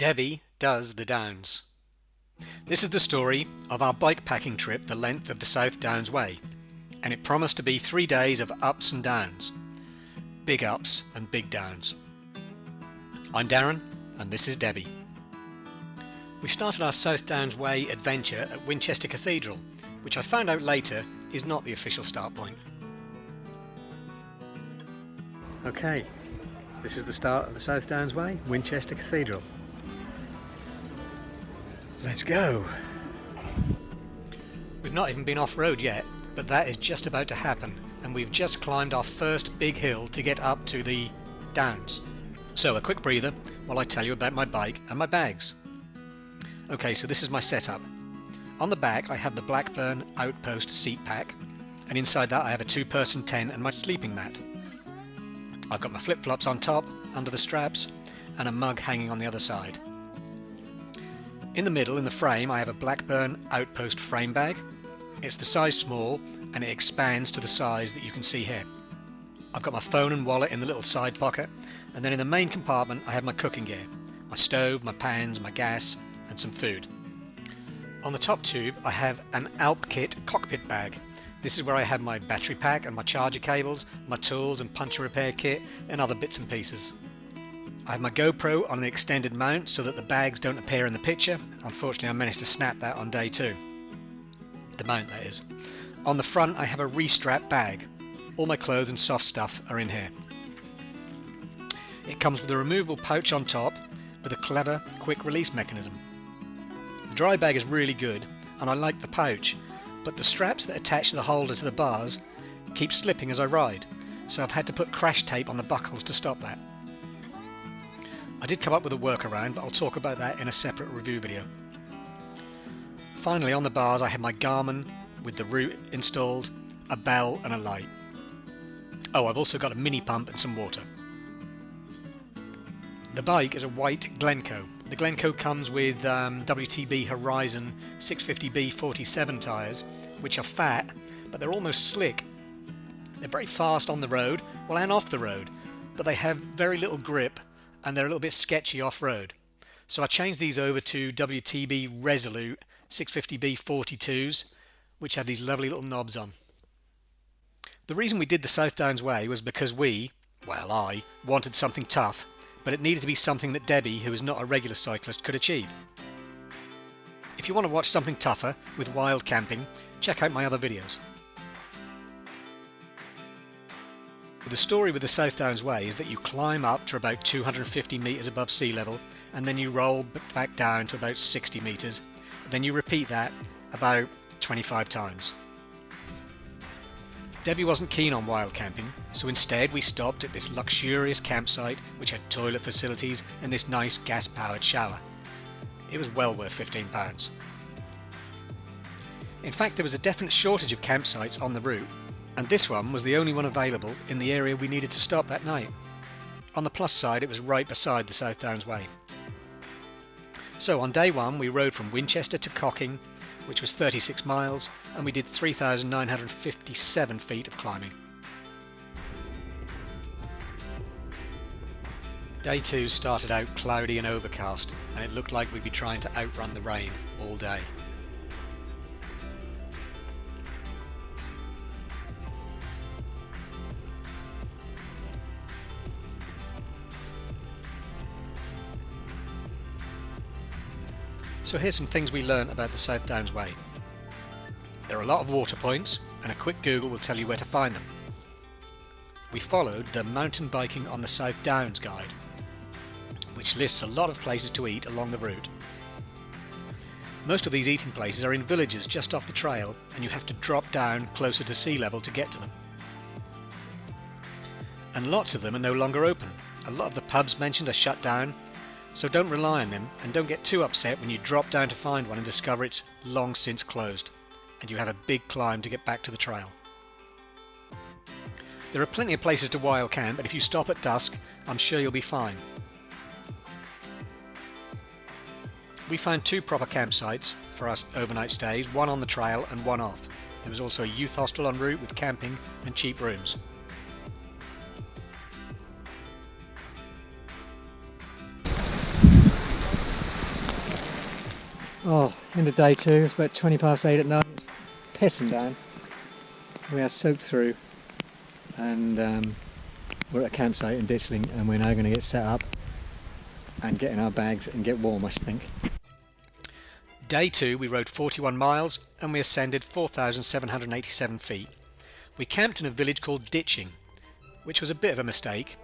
Debbie does the Downs. This is the story of our bikepacking trip the length of the South Downs Way, and it promised to be 3 days of ups and downs. Big ups and big downs. I'm Darren, and this is Debbie. We started our South Downs Way adventure at Winchester Cathedral, which I found out later is not the official start point. Okay, this is the start of the South Downs Way, Winchester Cathedral. Let's go! We've not even been off-road yet, but that is just about to happen, and we've just climbed our first big hill to get up to the Downs. So a quick breather while I tell you about my bike and my bags. Okay, so this is my setup. On the back I have the Blackburn Outpost seat pack, and inside that I have a 2-person tent and my sleeping mat. I've got my flip-flops on top, under the straps, and a mug hanging on the other side. In the middle, in the frame, I have a Blackburn Outpost frame bag. It's the size small, and it expands to the size that you can see here. I've got my phone and wallet in the little side pocket, and then in the main compartment I have my cooking gear, my stove, my pans, my gas, and some food. On the top tube I have an Alpkit Cockpit Bag. This is where I have my battery pack and my charger cables, my tools and puncture repair kit, and other bits and pieces. I have my GoPro on an extended mount so that the bags don't appear in the picture. Unfortunately I managed to snap that on day 2. The mount, that is. On the front I have a re-strap bag. All my clothes and soft stuff are in here. It comes with a removable pouch on top with a clever quick release mechanism. The dry bag is really good and I like the pouch, but the straps that attach the holder to the bars keep slipping as I ride, so I've had to put crash tape on the buckles to stop that. I did come up with a workaround, but I'll talk about that in a separate review video. Finally, on the bars I have my Garmin with the route installed, a bell and a light. Oh, I've also got a mini pump and some water. The bike is a white Glenco. The Glenco comes with WTB Horizon 650B 47 tyres, which are fat, but they're almost slick. They're very fast on the road, well, and off the road, but they have very little grip and they're a little bit sketchy off-road. So I changed these over to WTB Resolute 650B 42s, which have these lovely little knobs on. The reason we did the South Downs Way was because I wanted something tough, but it needed to be something that Debbie, who is not a regular cyclist, could achieve. If you want to watch something tougher with wild camping, check out my other videos. The story with the South Downs Way is that you climb up to about 250 metres above sea level, and then you roll back down to about 60 metres. Then you repeat that about 25 times. Debbie wasn't keen on wild camping, so instead we stopped at this luxurious campsite which had toilet facilities and this nice gas-powered shower. It was well worth £15. In fact, there was a definite shortage of campsites on the route, and this one was the only one available in the area we needed to stop that night. On the plus side, it was right beside the South Downs Way. So on day 1 we rode from Winchester to Cocking, which was 36 miles, and we did 3,957 feet of climbing. Day 2 started out cloudy and overcast, and it looked like we'd be trying to outrun the rain all day. So here's some things we learnt about the South Downs Way. There are a lot of water points, and a quick Google will tell you where to find them. We followed the Mountain Biking on the South Downs guide, which lists a lot of places to eat along the route. Most of these eating places are in villages just off the trail, and you have to drop down closer to sea level to get to them. And lots of them are no longer open. A lot of the pubs mentioned are shut down, so don't rely on them, and don't get too upset when you drop down to find one and discover it's long since closed, and you have a big climb to get back to the trail. There are plenty of places to wild camp, and if you stop at dusk, I'm sure you'll be fine. We found 2 proper campsites for our overnight stays, one on the trail and one off. There was also a youth hostel en route with camping and cheap rooms. Oh, into day 2, it's about 20 past 8 at night, it's pissing down. We are soaked through and we're at a campsite in Ditchling and we're now going to get set up and get in our bags and get warm, I think. Day 2 we rode 41 miles and we ascended 4,787 feet. We camped in a village called Ditching, which was a bit of a mistake.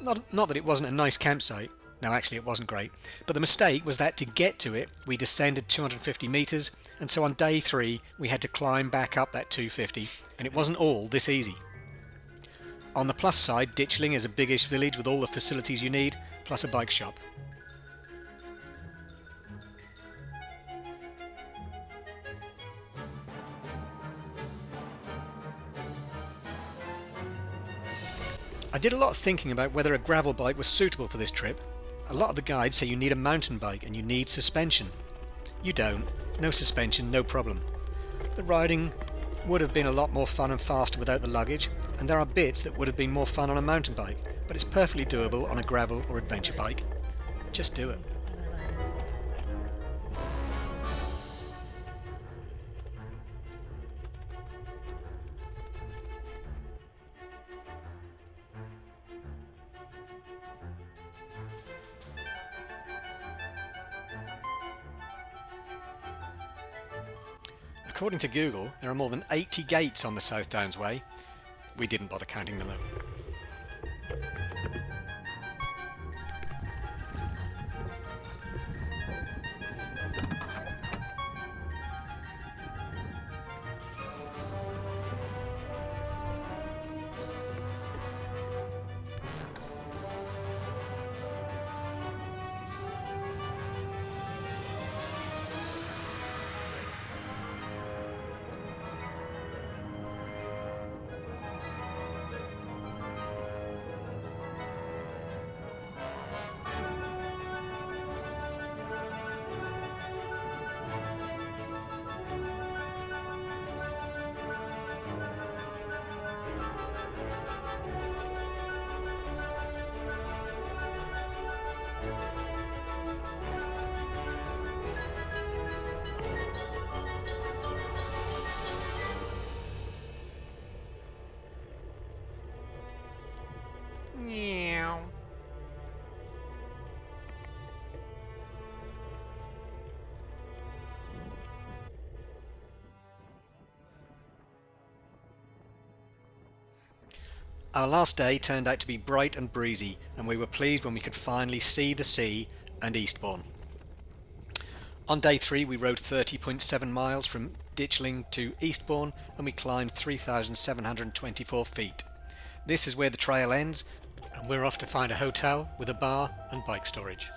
Not that it wasn't a nice campsite, no actually it wasn't great, but the mistake was that to get to it we descended 250 metres and so on day 3 we had to climb back up that 250 and it wasn't all this easy. On the plus side, Ditchling is a biggish village with all the facilities you need, plus a bike shop. I did a lot of thinking about whether a gravel bike was suitable for this trip. A lot of the guides say you need a mountain bike and you need suspension. You don't. No suspension, no problem. The riding would have been a lot more fun and faster without the luggage, and there are bits that would have been more fun on a mountain bike, but it's perfectly doable on a gravel or adventure bike. Just do it. According to Google, there are more than 80 gates on the South Downs Way. We didn't bother counting them though. Our last day turned out to be bright and breezy, and we were pleased when we could finally see the sea and Eastbourne. On day 3 we rode 30.7 miles from Ditchling to Eastbourne and we climbed 3,724 feet. This is where the trail ends and we're off to find a hotel with a bar and bike storage.